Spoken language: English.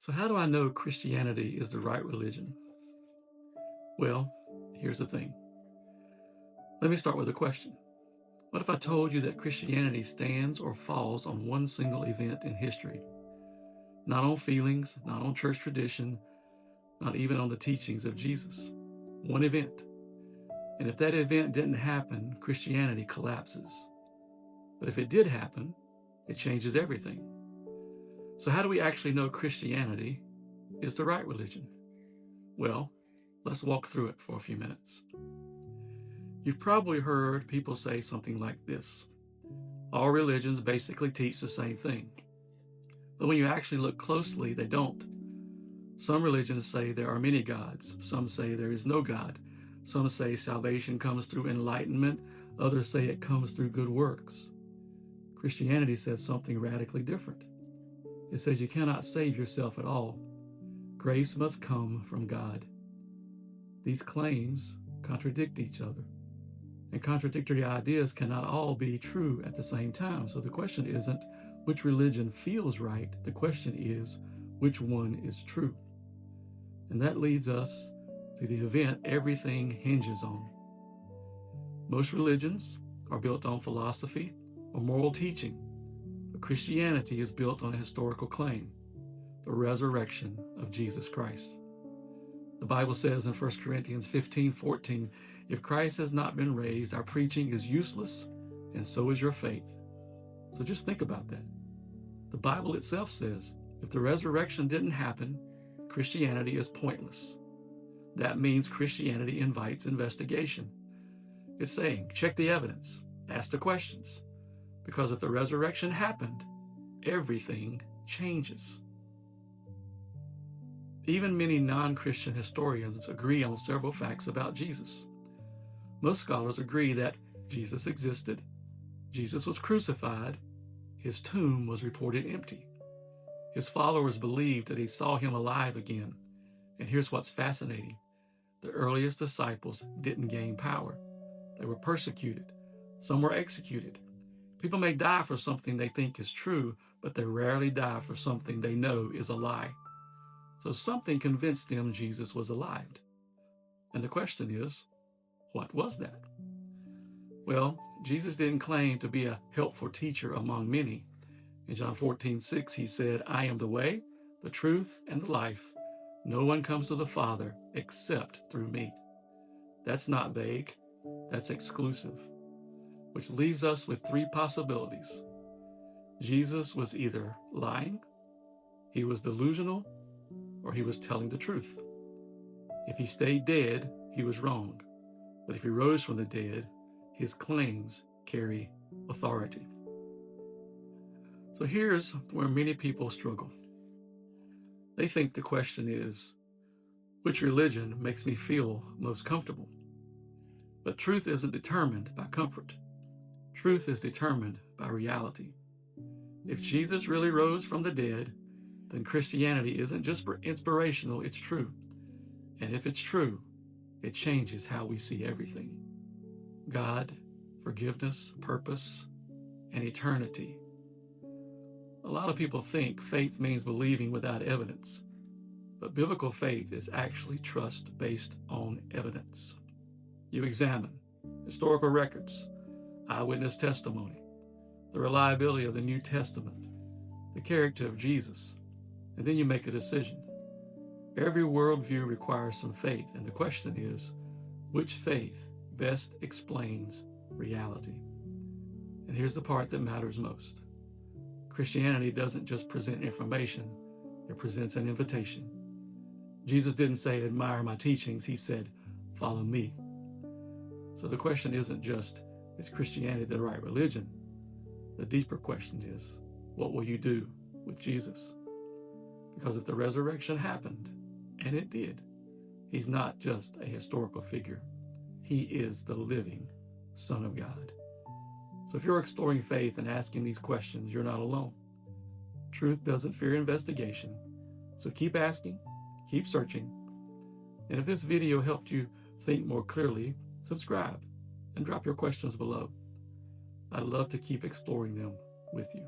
So how do I know Christianity is the right religion? Well, here's the thing. Let me start with a question. What if I told you that Christianity stands or falls on one single event in history? Not on feelings, not on church tradition, not even on the teachings of Jesus. One event. And if that event didn't happen, Christianity collapses. But if it did happen, it changes everything. So how do we actually know Christianity is the right religion? Well, let's walk through it for a few minutes. You've probably heard people say something like this. All religions basically teach the same thing. But when you actually look closely, they don't. Some religions say there are many gods. Some say there is no God. Some say salvation comes through enlightenment. Others say it comes through good works. Christianity says something radically different. It says you cannot save yourself at all. Grace must come from God. These claims contradict each other. And contradictory ideas cannot all be true at the same time. So the question isn't which religion feels right. The question is which one is true. And that leads us to the event everything hinges on. Most religions are built on philosophy or moral teaching, but Christianity is built on a historical claim, the resurrection of Jesus Christ. The Bible says in 1 Corinthians 15:14, if Christ has not been raised, our preaching is useless, and so is your faith. So just think about that. The Bible itself says, if the resurrection didn't happen, Christianity is pointless. That means Christianity invites investigation. It's saying, check the evidence, ask the questions, because if the resurrection happened, everything changes. Even many non-Christian historians agree on several facts about Jesus. Most scholars agree that Jesus existed, Jesus was crucified, his tomb was reported empty. His followers believed that they saw him alive again. And here's what's fascinating. The earliest disciples didn't gain power. They were persecuted. Some were executed. People may die for something they think is true, but they rarely die for something they know is a lie. So something convinced them Jesus was alive. And the question is, what was that? Well, Jesus didn't claim to be a helpful teacher among many. In John 14:6, he said, I am the way, the truth, and the life. No one comes to the Father except through me. That's not vague, that's exclusive, which leaves us with three possibilities. Jesus was either lying, he was delusional, or he was telling the truth. If he stayed dead, he was wrong. But if he rose from the dead, his claims carry authority. So here's where many people struggle. They think the question is, which religion makes me feel most comfortable? But truth isn't determined by comfort. Truth is determined by reality. If Jesus really rose from the dead, then Christianity isn't just inspirational, it's true. And if it's true, it changes how we see everything. God, forgiveness, purpose, and eternity. A lot of people think faith means believing without evidence, but biblical faith is actually trust based on evidence. You examine historical records, eyewitness testimony, the reliability of the New Testament, the character of Jesus, and then you make a decision. Every worldview requires some faith, and the question is, which faith best explains reality? And here's the part that matters most. Christianity doesn't just present information, it presents an invitation. Jesus didn't say, admire my teachings, he said, follow me. So the question isn't just, is Christianity the right religion? The deeper question is, what will you do with Jesus? Because if the resurrection happened, and it did, he's not just a historical figure. He is the living Son of God. So if you're exploring faith and asking these questions, you're not alone. Truth doesn't fear investigation. So keep asking, keep searching. And if this video helped you think more clearly, subscribe and drop your questions below. I'd love to keep exploring them with you.